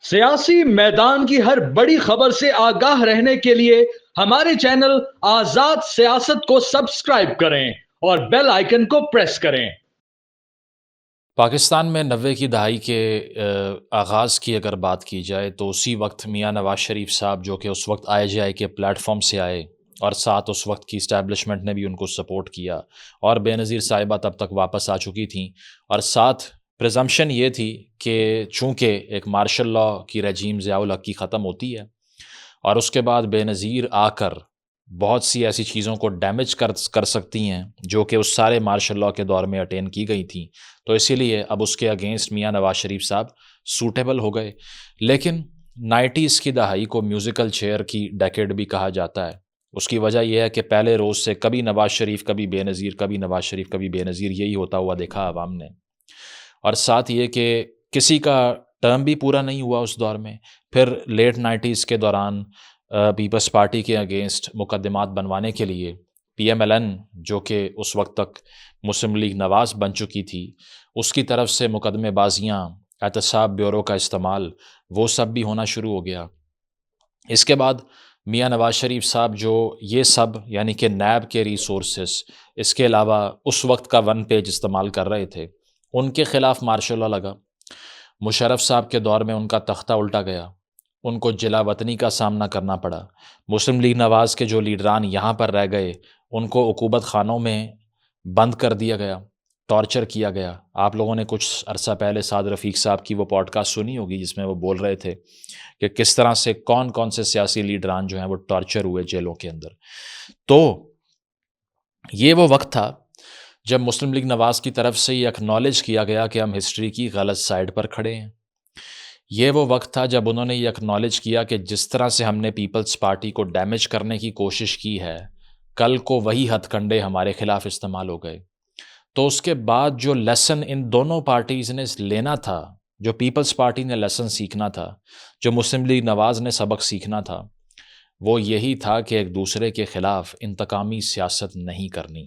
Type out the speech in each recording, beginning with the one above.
سیاسی میدان کی ہر بڑی خبر سے آگاہ رہنے کے لیے ہمارے چینل آزاد سیاست کو سبسکرائب کریں اور بیل آئیکن کو پریس کریں۔ پاکستان میں 90 کی دہائی کے آغاز کی اگر بات کی جائے تو اسی وقت میاں نواز شریف صاحب جو کہ اس وقت آئی جے آئی کے پلیٹ فارم سے آئے اور ساتھ اس وقت کی اسٹیبلشمنٹ نے بھی ان کو سپورٹ کیا، اور بے نظیر صاحبہ تب تک واپس آ چکی تھیں، اور ساتھ پریزمپشن یہ تھی کہ چونکہ ایک مارشل لاء کی رجیم ضیاء الحق کی ختم ہوتی ہے اور اس کے بعد بے نظیر آ کر بہت سی ایسی چیزوں کو ڈیمیج کر سکتی ہیں جو کہ اس سارے مارشل لاء کے دور میں اٹین کی گئی تھیں، تو اسی لیے اب اس کے اگینسٹ میاں نواز شریف صاحب سوٹیبل ہو گئے۔ لیکن 90s کی دہائی کو میوزیکل چیئر کی ڈیکیڈ بھی کہا جاتا ہے۔ اس کی وجہ یہ ہے کہ پہلے روز سے کبھی نواز شریف کبھی بے نظیر، کبھی نواز شریف کبھی بے نظیر، یہی ہوتا ہوا دیکھا عوام نے، اور ساتھ یہ کہ کسی کا ٹرم بھی پورا نہیں ہوا اس دور میں۔ پھر لیٹ 90s کے دوران پیپلز پارٹی کے اگینسٹ مقدمات بنوانے کے لیے پی ایم ایل این جو کہ اس وقت تک مسلم لیگ نواز بن چکی تھی، اس کی طرف سے مقدمے بازیاں، احتساب بیورو کا استعمال، وہ سب بھی ہونا شروع ہو گیا۔ اس کے بعد میاں نواز شریف صاحب جو یہ سب یعنی کہ نیب کے ریسورسز، اس کے علاوہ اس وقت کا 1 پیج استعمال کر رہے تھے، ان کے خلاف مارشل لاء لگا۔ مشرف صاحب کے دور میں ان کا تختہ الٹا گیا، ان کو جلا وطنی کا سامنا کرنا پڑا۔ مسلم لیگ نواز کے جو لیڈران یہاں پر رہ گئے ان کو عقوبت خانوں میں بند کر دیا گیا، ٹارچر کیا گیا۔ آپ لوگوں نے کچھ عرصہ پہلے سعد رفیق صاحب کی وہ پوڈ کاسٹ سنی ہوگی جس میں وہ بول رہے تھے کہ کس طرح سے کون کون سے سیاسی لیڈران جو ہیں وہ ٹارچر ہوئے جیلوں کے اندر۔ تو یہ وہ وقت تھا جب مسلم لیگ نواز کی طرف سے یہ اکنالج کیا گیا کہ ہم ہسٹری کی غلط سائڈ پر کھڑے ہیں۔ یہ وہ وقت تھا جب انہوں نے یہ اکنالج کیا کہ جس طرح سے ہم نے پیپلز پارٹی کو ڈیمیج کرنے کی کوشش کی ہے، کل کو وہی ہتھ کنڈے ہمارے خلاف استعمال ہو گئے۔ تو اس کے بعد جو لیسن ان دونوں پارٹیز نے لینا تھا، جو پیپلز پارٹی نے لیسن سیکھنا تھا، جو مسلم لیگ نواز نے سبق سیکھنا تھا، وہ یہی تھا کہ ایک دوسرے کے خلاف انتقامی سیاست نہیں کرنی۔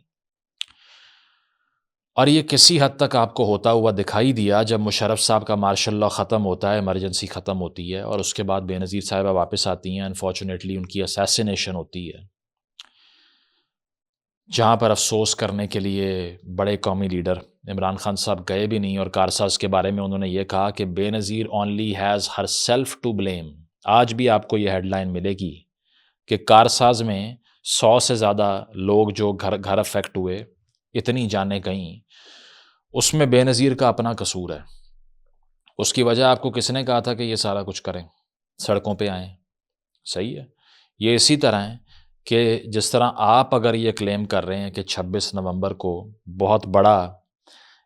اور یہ کسی حد تک آپ کو ہوتا ہوا دکھائی دیا جب مشرف صاحب کا مارشل لاء ختم ہوتا ہے، ایمرجنسی ختم ہوتی ہے، اور اس کے بعد بے نظیر صاحبہ واپس آتی ہیں۔ انفارچونیٹلی ان کی اسیسینیشن ہوتی ہے، جہاں پر افسوس کرنے کے لیے بڑے قومی لیڈر عمران خان صاحب گئے بھی نہیں، اور کارساز کے بارے میں انہوں نے یہ کہا کہ Benazir only has herself to blame. آج بھی آپ کو یہ ہیڈ لائن ملے گی کہ کارساز میں 100 سے زیادہ لوگ جو گھر افیکٹ ہوئے، اتنی جانیں گئیں، اس میں بے نظیر کا اپنا قصور ہے۔ اس کی وجہ آپ کو کس نے کہا تھا کہ یہ سارا کچھ کریں، سڑکوں پہ آئیں؟ صحیح ہے، یہ اسی طرح ہے کہ جس طرح آپ اگر یہ کلیم کر رہے ہیں کہ 26 نومبر کو بہت بڑا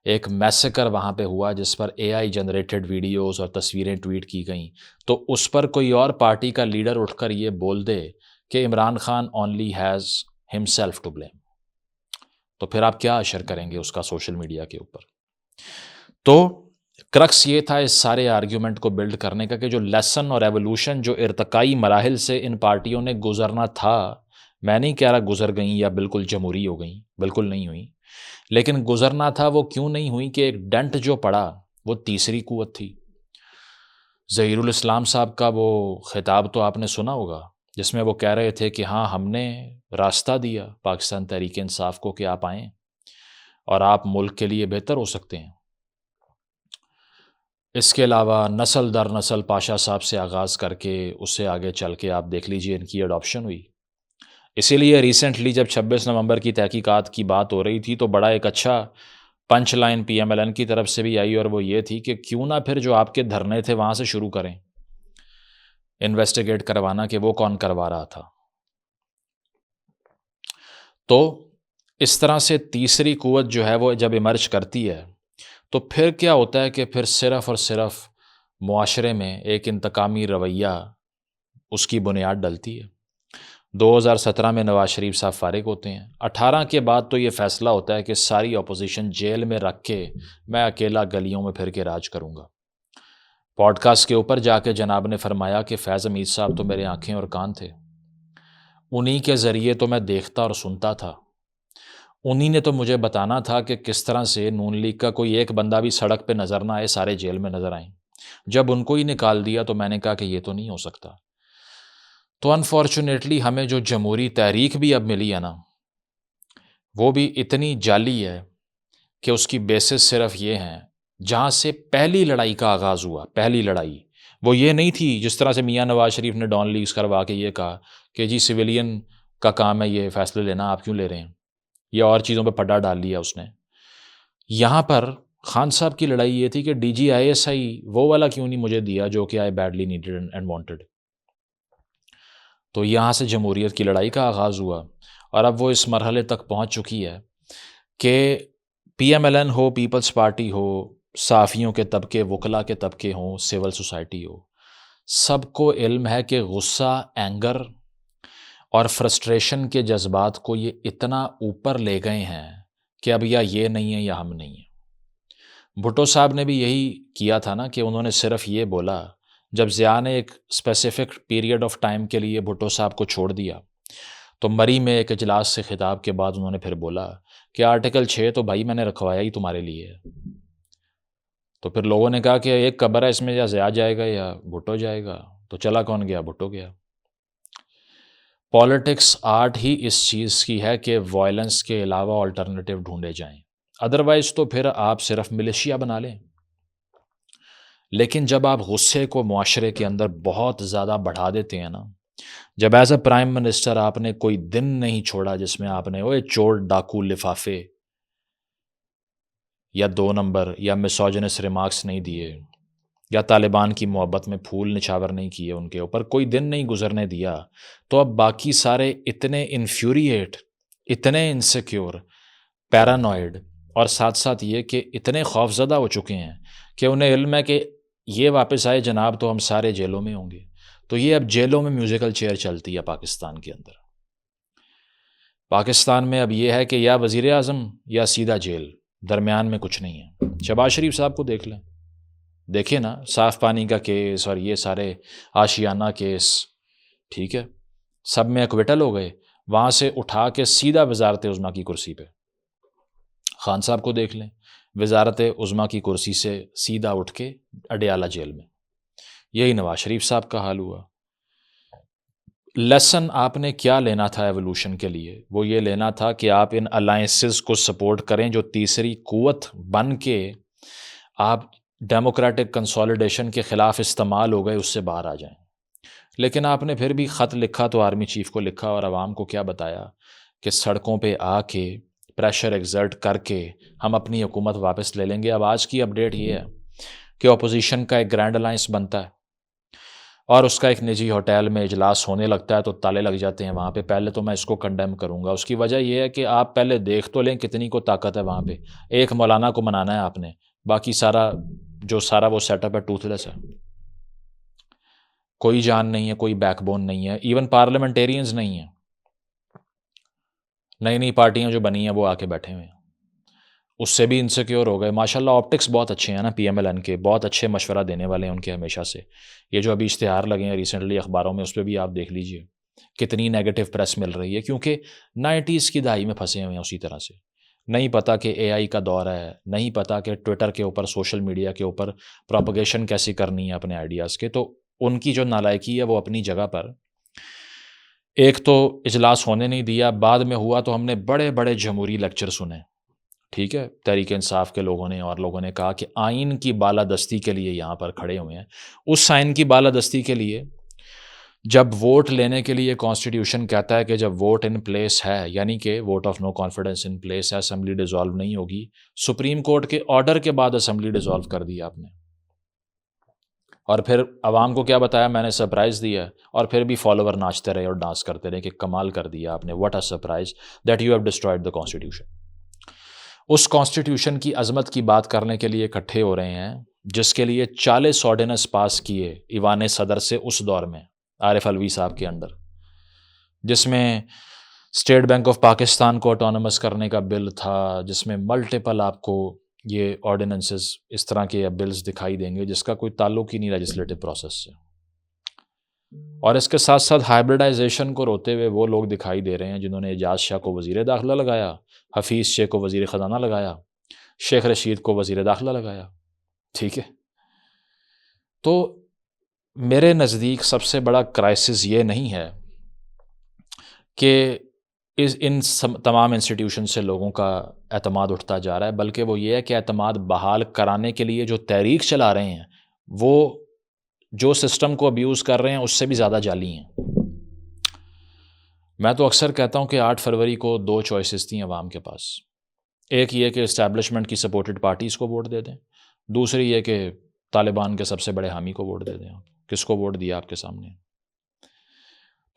ایک میسیکر وہاں پہ ہوا جس پر اے آئی جنریٹڈ ویڈیوز اور تصویریں ٹویٹ کی گئیں، تو اس پر کوئی اور پارٹی کا لیڈر اٹھ کر یہ بول دے کہ عمران خان اونلی ہیز ہم سیلف ٹو بلیم، تو پھر آپ کیا اشر کریں گے اس کا سوشل میڈیا کے اوپر؟ تو کرکس یہ تھا اس سارے آرگیومنٹ کو بلڈ کرنے کا کہ جو لیسن اور ایولوشن جو ارتقائی مراحل سے ان پارٹیوں نے گزرنا تھا، میں نہیں کہہ رہا گزر گئیں یا بالکل جمہوری ہو گئیں، بالکل نہیں ہوئی، لیکن گزرنا تھا، وہ کیوں نہیں ہوئی کہ ایک ڈنٹ جو پڑا وہ تیسری قوت تھی۔ ظہیر الاسلام صاحب کا وہ خطاب تو آپ نے سنا ہوگا جس میں وہ کہہ رہے تھے کہ ہاں ہم نے راستہ دیا پاکستان تحریک انصاف کو کہ آپ آئیں اور آپ ملک کے لیے بہتر ہو سکتے ہیں۔ اس کے علاوہ نسل در نسل پاشا صاحب سے آغاز کر کے اس سے آگے چل کے آپ دیکھ لیجئے ان کی اڈاپشن ہوئی۔ اسی لیے ریسنٹلی جب 26 نومبر کی تحقیقات کی بات ہو رہی تھی تو بڑا ایک اچھا punch line P M L N کی طرف سے بھی آئی، اور وہ یہ تھی کہ کیوں نہ پھر جو آپ کے دھرنے تھے وہاں سے شروع کریں انویسٹیگیٹ کروانا کہ وہ کون کروا رہا تھا۔ تو اس طرح سے تیسری قوت جو ہے وہ جب ایمرج کرتی ہے تو پھر کیا ہوتا ہے کہ پھر صرف اور صرف معاشرے میں ایک انتقامی رویہ اس کی بنیاد ڈلتی ہے۔ 2017 میں نواز شریف صاحب فارغ ہوتے ہیں، 18 کے بعد تو یہ فیصلہ ہوتا ہے کہ ساری اپوزیشن جیل میں رکھ کے میں اکیلا گلیوں میں پھر کے راج کروں گا۔ پوڈ کاسٹ کے اوپر جا کے جناب نے فرمایا کہ فیض حمید صاحب تو میرے آنکھیں اور کان تھے، انہی کے ذریعے تو میں دیکھتا اور سنتا تھا، انہی نے تو مجھے بتانا تھا کہ کس طرح سے نون لیگ کا کوئی ایک بندہ بھی سڑک پہ نظر نہ آئے، سارے جیل میں نظر آئیں۔ جب ان کو ہی نکال دیا تو میں نے کہا کہ یہ تو نہیں ہو سکتا. تو انفارچونیٹلی ہمیں جو جمہوری تحریک بھی اب ملی ہے نا، وہ بھی اتنی جعلی ہے کہ اس کی بیسس صرف یہ ہیں. جہاں سے پہلی لڑائی کا آغاز ہوا، پہلی لڑائی وہ یہ نہیں تھی جس طرح سے میاں نواز شریف نے ڈان لیگز کروا کے یہ کہا کہ جی سویلین کا کام ہے یہ فیصلے لینا، آپ کیوں لے رہے ہیں، یا اور چیزوں پہ پڈا ڈال لیا اس نے. یہاں پر خان صاحب کی لڑائی یہ تھی کہ D G I S I وہ والا کیوں نہیں مجھے دیا جو کہ آئی بیڈلی نیڈیڈ اینڈ وانٹڈ. تو یہاں سے جمہوریت کی لڑائی کا آغاز ہوا، اور اب وہ اس مرحلے تک پہنچ چکی ہے کہ پی ایم ایل این ہو، پیپلز پارٹی ہو، صحافیوں کے طبقے، وکلاء کے طبقے ہوں، سول سوسائٹی ہو، سب کو علم ہے کہ غصہ، اینگر اور فرسٹریشن کے جذبات کو یہ اتنا اوپر لے گئے ہیں کہ اب یا یہ نہیں ہے یا ہم نہیں ہیں. بھٹو صاحب نے بھی یہی کیا تھا نا کہ انہوں نے صرف یہ بولا جب ضیاء نے ایک اسپیسیفک پیریڈ آف ٹائم کے لیے بھٹو صاحب کو چھوڑ دیا تو مری میں ایک اجلاس سے خطاب کے بعد انہوں نے پھر بولا کہ آرٹیکل 6 تو بھائی میں نے رکھوایا ہی تمہارے لیے. تو پھر لوگوں نے کہا کہ ایک قبر ہے اس میں یا ضیاء جائے گا یا بھٹو جائے گا، تو چلا کون گیا؟ بھٹو گیا. پالیٹکس آرٹ ہی اس چیز کی ہے کہ وائلنس کے علاوہ آلٹرنیٹیو ڈھونڈے جائیں، ادروائز تو پھر آپ صرف ملیشیا بنا لیں. لیکن جب آپ غصے کو معاشرے کے اندر بہت زیادہ بڑھا دیتے ہیں نا، جب ایز اے پرائم منسٹر آپ نے کوئی دن نہیں چھوڑا جس میں آپ نے وہ چور ڈاکو لفافے یا 2 نمبر یا میسوجنس ریمارکس نہیں دیے یا طالبان کی محبت میں پھول نچھاور نہیں کیے ان کے اوپر، کوئی دن نہیں گزرنے دیا، تو اب باقی سارے اتنے انفیوریٹ، اتنے انسیکیور، پیرانوائڈ، اور ساتھ ساتھ یہ کہ اتنے خوفزدہ ہو چکے ہیں کہ انہیں علم ہے کہ یہ واپس آئے جناب تو ہم سارے جیلوں میں ہوں گے. تو یہ اب جیلوں میں میوزیکل چیئر چلتی ہے پاکستان کے اندر. پاکستان میں اب یہ ہے کہ یا وزیر اعظم یا سیدھا جیل، درمیان میں کچھ نہیں ہے. شہباز شریف صاحب کو دیکھ لیں، دیکھیں نا، صاف پانی کا کیس اور یہ سارے آشیانہ کیس، ٹھیک ہے، سب میں ایکویٹل ہو گئے، وہاں سے اٹھا کے سیدھا وزارت عظمیٰ کی کرسی پہ. خان صاحب کو دیکھ لیں، وزارت عظمیٰ کی کرسی سے سیدھا اٹھ کے اڈیالہ جیل میں. یہی نواز شریف صاحب کا حال ہوا. لیسن آپ نے کیا لینا تھا ایوولوشن کے لیے؟ وہ یہ لینا تھا کہ آپ ان الائنسز کو سپورٹ کریں جو تیسری قوت بن کے آپ ڈیموکریٹک کنسولیڈیشن کے خلاف استعمال ہو گئے، اس سے باہر آ جائیں. لیکن آپ نے پھر بھی خط لکھا تو آرمی چیف کو لکھا اور عوام کو کیا بتایا کہ سڑکوں پہ آ کے پریشر ایگزرٹ کر کے ہم اپنی حکومت واپس لے لیں گے. اب آج کی اپڈیٹ یہ ہے کہ اپوزیشن کا ایک گرینڈ الائنس بنتا ہے اور اس کا ایک نجی ہوٹل میں اجلاس ہونے لگتا ہے تو تالے لگ جاتے ہیں وہاں پہ. پہلے تو میں اس کو کنڈیم کروں گا، اس کی وجہ یہ ہے کہ آپ پہلے دیکھ تو لیں کتنی کو طاقت ہے وہاں پہ. ایک مولانا کو منانا ہے آپ نے، باقی سارا وہ سیٹ اپ ہے ٹوتھ لیس ہے، کوئی جان نہیں ہے، کوئی بیک بون نہیں ہے، ایون پارلیمنٹیرینز نہیں ہیں. نئی نئی پارٹیاں جو بنی ہیں وہ آ کے بیٹھے ہوئے ہیں، اس سے بھی انسیکیور ہو گئے. ماشاءاللہ آپٹکس بہت اچھے ہیں نا پی ایم ایل این کے، بہت اچھے مشورہ دینے والے ہیں ان کے ہمیشہ سے. یہ جو ابھی اشتہار لگے ہیں ریسنٹلی اخباروں میں، اس پہ بھی آپ دیکھ لیجئے کتنی نیگیٹو پریس مل رہی ہے، کیونکہ 90s کی دہائی میں پھنسے ہوئے ہیں اسی طرح سے. نہیں پتہ کہ اے آئی کا دور ہے، نہیں پتہ کہ ٹویٹر کے اوپر، سوشل میڈیا کے اوپر پروپیگیشن کیسی کرنی ہے اپنے آئیڈیاز کے. تو ان کی جو نالائکی ہے وہ اپنی جگہ پر. ایک تو اجلاس ہونے نہیں دیا، بعد میں ہوا تو ہم نے بڑے بڑے جمہوری لیکچر سنے، ٹھیک ہے، تحریک انصاف کے لوگوں نے اور لوگوں نے کہا کہ آئین کی بالادستی کے لیے یہاں پر کھڑے ہوئے ہیں. اس آئین کی بالادستی کے لیے جب ووٹ لینے کے لیے کانسٹیٹیوشن کہتا ہے کہ جب ووٹ ان پلیس ہے، یعنی کہ vote of no confidence in place ہے، اسمبلی ڈیزالو نہیں ہوگی. سپریم کورٹ کے آرڈر کے بعد اسمبلی ڈیزالو کر دی آپ نے، اور پھر عوام کو کیا بتایا؟ میں نے سرپرائز دیا، اور پھر بھی فالوور ناچتے رہے اور ڈانس کرتے رہے کہ کمال کر دیا آپ نے، what a surprise that you have destroyed the constitution. اس کانسٹیٹیوشن کی عظمت کی بات کرنے کے لیے اکٹھے ہو رہے ہیں جس کے لیے 40 آرڈیننس پاس کیے ایوان صدر سے اس دور میں عارف الوی صاحب کے انڈر، جس میں اسٹیٹ بینک آف پاکستان کو آٹونومس کرنے کا بل تھا، جس میں ملٹیپل آپ کو یہ آرڈیننسز اس طرح کے بلز دکھائی دیں گے جس کا کوئی تعلق ہی نہیں لیجسلیٹو پروسیس سے. اور اس کے ساتھ ساتھ ہائبرڈائزیشن کو روتے ہوئے وہ لوگ دکھائی دے رہے ہیں جنہوں نے اعجاز شاہ کو وزیر داخلہ لگایا، حفیظ شیخ کو وزیر خزانہ لگایا، شیخ رشید کو وزیر داخلہ لگایا، ٹھیک ہے. تو میرے نزدیک سب سے بڑا کرائسس یہ نہیں ہے کہ ان تمام انسٹیٹیوشن سے لوگوں کا اعتماد اٹھتا جا رہا ہے، بلکہ وہ یہ ہے کہ اعتماد بحال کرانے کے لیے جو تحریک چلا رہے ہیں وہ جو سسٹم کو ابیوز کر رہے ہیں اس سے بھی زیادہ جعلی ہیں۔ میں تو اکثر کہتا ہوں کہ 8 فروری کو 2 چوائسز تھیں عوام کے پاس، ایک یہ کہ اسٹیبلشمنٹ کی سپورٹڈ پارٹیز کو ووٹ دے دیں، دوسری یہ کہ طالبان کے سب سے بڑے حامی کو ووٹ دے دیں۔ کس کو ووٹ دیا آپ کے سامنے؟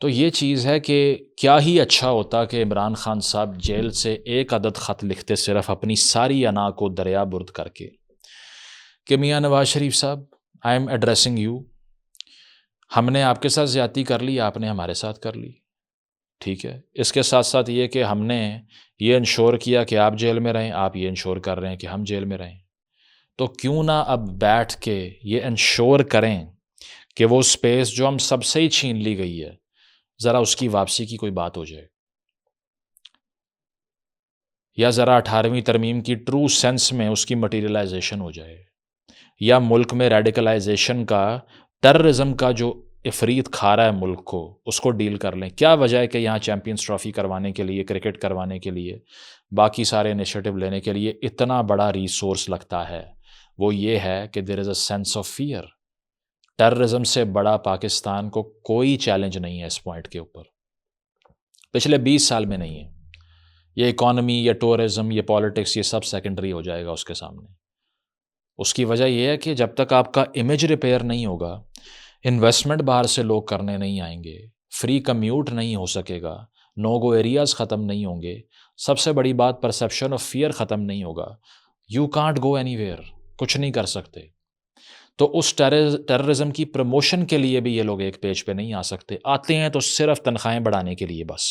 تو یہ چیز ہے کہ کیا ہی اچھا ہوتا کہ عمران خان صاحب جیل سے ایک عدد خط لکھتے صرف اپنی ساری انا کو دریا برد کر کے کہ میاں نواز شریف صاحب آئی ایم ایڈریسنگ یو، ہم نے آپ کے ساتھ زیادتی کر لی، آپ نے ہمارے ساتھ کر لی، ٹھیک ہے، اس کے ساتھ ساتھ یہ کہ ہم نے یہ انشور کیا کہ آپ جیل میں رہیں، آپ یہ انشور کر رہے ہیں کہ ہم جیل میں رہیں، تو کیوں نہ اب بیٹھ کے یہ انشور کریں کہ وہ سپیس جو ہم سب سے ہی چھین لی گئی ہے ذرا اس کی واپسی کی کوئی بات ہو جائے، یا ذرا 18ویں ترمیم کی ٹرو سینس میں اس کی مٹیریلائزیشن ہو جائے، یا ملک میں ریڈیکلائزیشن کا، ٹیررزم کا جو افریت کھا رہا ہے ملک کو، اس کو ڈیل کر لیں۔ کیا وجہ ہے کہ یہاں چیمپئنز ٹرافی کروانے کے لیے، کرکٹ کروانے کے لیے، باقی سارے انیشیٹو لینے کے لیے اتنا بڑا ریسورس لگتا ہے؟ وہ یہ ہے کہ there is a sense of fear. Terrorism سے بڑا پاکستان کو کوئی چیلنج نہیں ہے اس پوائنٹ کے اوپر، پچھلے 20 سال میں نہیں ہے۔ یہ اکانومی، یہ ٹورزم، یہ پالیٹکس، یہ سب سیکنڈری ہو جائے گا اس کے سامنے۔ اس کی وجہ یہ ہے کہ جب تک آپ کا امیج ریپیئر نہیں ہوگا، انویسٹمنٹ باہر سے لوگ کرنے نہیں آئیں گے، فری کمیوٹ نہیں ہو سکے گا، نو گو ایریاز ختم نہیں ہوں گے، سب سے بڑی بات پرسیپشن آف فیئر ختم نہیں ہوگا، you can't go any where, کچھ نہیں کر سکتے۔ تو اس ٹیررزم کی پروموشن کے لیے بھی یہ لوگ ایک پیج پہ نہیں آ سکتے، آتے ہیں تو صرف تنخواہیں بڑھانے کے لیے بس۔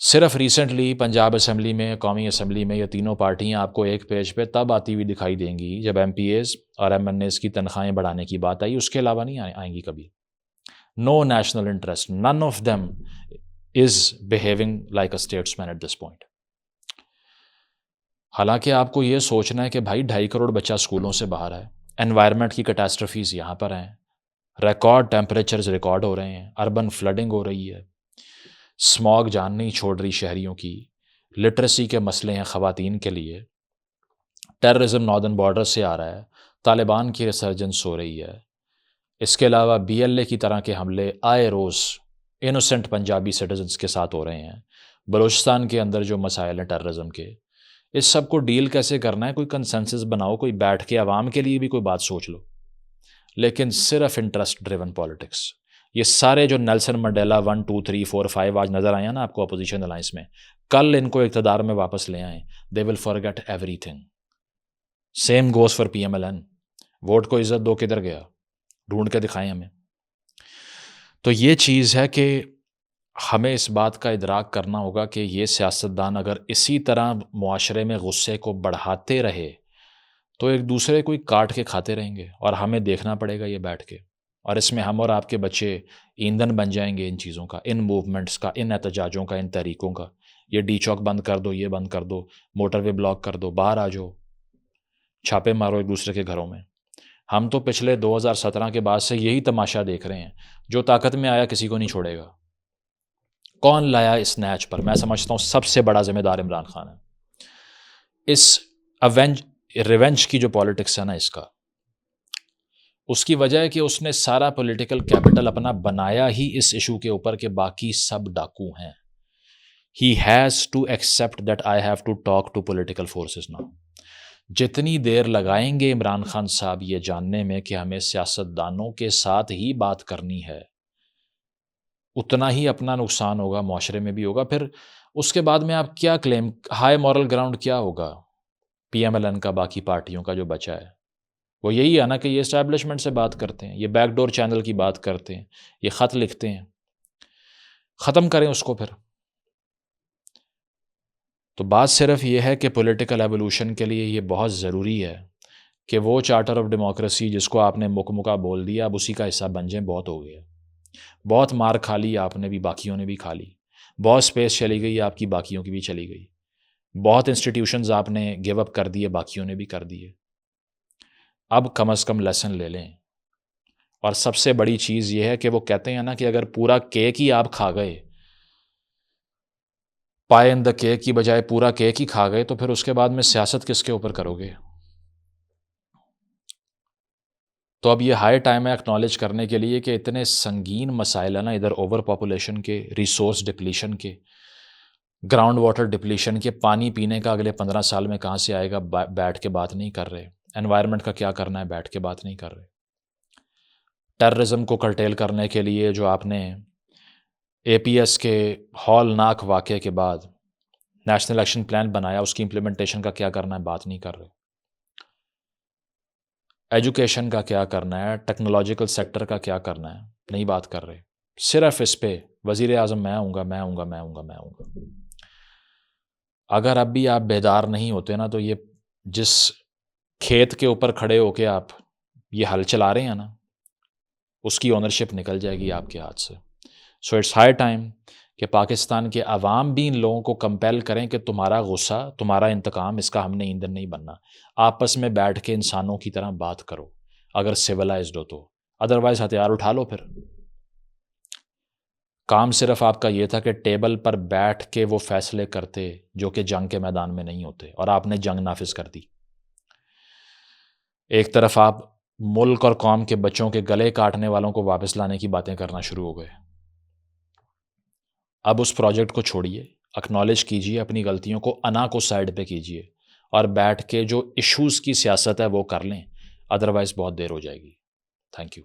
صرف ریسنٹلی پنجاب اسمبلی میں، قومی اسمبلی میں، یہ تینوں پارٹیاں آپ کو ایک پیج پہ تب آتی ہوئی دکھائی دیں گی جب ایم پی ایز اور ایم این ایز کی تنخواہیں بڑھانے کی بات آئی، اس کے علاوہ نہیں آئیں گی کبھی۔ No national interest, none of them is behaving like a statesman at this point. حالانکہ آپ کو یہ سوچنا ہے کہ بھائی 2.5 کروڑ بچہ اسکولوں سے باہر ہے، انوائرمنٹ کی کیٹاسٹرفیز یہاں پر ہیں، ریکارڈ ٹیمپریچرز ریکارڈ ہو رہے ہیں، اربن فلڈنگ ہو رہی ہے، اسماگ جان نہیں چھوڑ رہی شہریوں کی، لٹریسی کے مسئلے ہیں خواتین کے لیے، ٹیررزم ناردرن بارڈر سے آ رہا ہے، طالبان کی ریسرجنس ہو رہی ہے، اس کے علاوہ بی ایل اے کی طرح کے حملے آئے روز انوسنٹ پنجابی سٹیزنس کے ساتھ ہو رہے ہیں، بلوچستان کے اندر جو مسائل ہیں ٹیررزم کے، اس سب کو ڈیل کیسے کرنا ہے؟ کوئی کنسنسس بناؤ، کوئی بیٹھ کے عوام کے لیے بھی کوئی بات سوچ لو، لیکن صرف انٹرسٹ ڈریون پالیٹکس۔ یہ سارے جو نیلسن منڈیلا 1 2 3 4 5 آج نظر آئے نا آپ کو اپوزیشن الائنس میں، کل ان کو اقتدار میں واپس لے آئیں، they will forget everything. Same goes for P M L N, vote کو عزت دو کدھر گیا؟ ڈھونڈ کے دکھائیں ہمیں۔ تو یہ چیز ہے کہ ہمیں اس بات کا ادراک کرنا ہوگا کہ یہ سیاستدان اگر اسی طرح معاشرے میں غصے کو بڑھاتے رہے تو ایک دوسرے کو کاٹ کے کھاتے رہیں گے، اور ہمیں دیکھنا پڑے گا یہ بیٹھ کے، اور اس میں ہم اور آپ کے بچے ایندھن بن جائیں گے ان چیزوں کا، ان موومنٹس کا، ان احتجاجوں کا، ان تحریکوں کا۔ یہ ڈی چوک بند کر دو، یہ بند کر دو، موٹر وے بلاک کر دو، باہر آ جاؤ، چھاپے مارو ایک دوسرے کے گھروں میں۔ ہم تو پچھلے 2017 کے بعد سے یہی تماشا دیکھ رہے ہیں، جو طاقت میں آیا کسی کو نہیں چھوڑے گا۔ کون لایا اس نیچ پر؟ میں سمجھتا ہوں سب سے بڑا ذمہ دار عمران خان ہے۔ اس ریونج کی جو پالیٹکس ہے نا اس کی وجہ ہے کہ اس نے سارا پولیٹیکل کیپٹل اپنا بنایا ہی اس ایشو کے اوپر کہ باقی سب ڈاکو ہیں۔ He has to accept that I have to talk to political forces now. جتنی دیر لگائیں گے عمران خان صاحب یہ جاننے میں کہ ہمیں سیاستدانوں کے ساتھ ہی بات کرنی ہے، اتنا ہی اپنا نقصان ہوگا، معاشرے میں بھی ہوگا۔ پھر اس کے بعد میں آپ کیا کلیم، ہائی مورل گراؤنڈ کیا ہوگا پی ایم ایل این کا، باقی پارٹیوں کا جو بچا ہے؟ وہ یہی ہے نا کہ یہ اسٹیبلشمنٹ سے بات کرتے ہیں، یہ بیک ڈور چینل کی بات کرتے ہیں، یہ خط لکھتے ہیں۔ ختم کریں اس کو پھر۔ تو بات صرف یہ ہے کہ پولیٹیکل ایوولوشن کے لیے یہ بہت ضروری ہے کہ وہ چارٹر آف ڈیموکریسی جس کو آپ نے مکہ بول دیا، اب اسی کا حصہ بن جائیں۔ بہت ہو گیا، بہت مار کھا لی آپ نے بھی، باقیوں نے بھی کھا لی، بہت سپیس چلی گئی آپ کی، باقیوں کی بھی چلی گئی، بہت انسٹیٹیوشنز آپ نے گیو اپ کر دیے، باقیوں نے بھی کر دیے۔ اب کم از کم لیسن لے لیں. اور سب سے بڑی چیز یہ ہے کہ وہ کہتے ہیں نا کہ اگر پورا کیک ہی آپ کھا گئے، پائے ان دا کیک کی بجائے پورا کیک ہی کھا گئے، تو پھر اس کے بعد میں سیاست کس کے اوپر کرو گے؟ تو اب یہ ہائی ٹائم ہے اکنالج کرنے کے لیے کہ اتنے سنگین مسائل ہیں نا، ادھر اوور پاپولیشن کے، ریسورس ڈپلیشن کے، گراؤنڈ واٹر ڈپلیشن کے، پانی پینے کا اگلے 15 سال میں کہاں سے آئے گا، بیٹھ کے بات نہیں کر رہے. انوائرمنٹ کا کیا کرنا ہے، بیٹھ کے بات نہیں کر رہے. ٹیررزم کو کرٹیل کرنے کے لیے جو آپ نے اے پی ایس کے ہولناک واقعے کے بعد نیشنل ایکشن پلان بنایا، اس کی امپلیمنٹیشن کا کیا کرنا ہے، بات نہیں کر رہے. ایجوکیشن کا کیا کرنا ہے، ٹیکنالوجیکل سیکٹر کا کیا کرنا ہے، نہیں بات کر رہے. صرف اس پہ وزیر اعظم میں ہوں گا، میں ہوں گا، میں ہوں گا، میں ہوں گا. اگر اب بھی آپ بیدار نہیں ہوتے نا، تو یہ جس کھیت کے اوپر کھڑے ہو کے آپ یہ ہل چلا رہے ہیں نا، اس کی اونرشپ نکل جائے گی آپ کے ہاتھ سے. سو اٹس ہائی ٹائم کہ پاکستان کے عوام بھی ان لوگوں کو کمپیل کریں کہ تمہارا غصہ، تمہارا انتقام، اس کا ہم نے ایندھن نہیں بننا. آپس میں بیٹھ کے انسانوں کی طرح بات کرو اگر سویلائزڈ ہو تو، ادروائز ہتھیار اٹھا لو. پھر کام صرف آپ کا یہ تھا کہ ٹیبل پر بیٹھ کے وہ فیصلے کرتے جو کہ جنگ کے میدان میں نہیں ہوتے، اور آپ نے جنگ نافذ کر دی. ایک طرف آپ ملک اور قوم کے بچوں کے گلے کاٹنے والوں کو واپس لانے کی باتیں کرنا شروع ہو گئے. اب اس پروجیکٹ کو چھوڑیے، اکنالج کیجیے اپنی غلطیوں کو، انا کو سائڈ پہ کیجیے، اور بیٹھ کے جو ایشوز کی سیاست ہے وہ کر لیں، ادروائز بہت دیر ہو جائے گی. Thank you.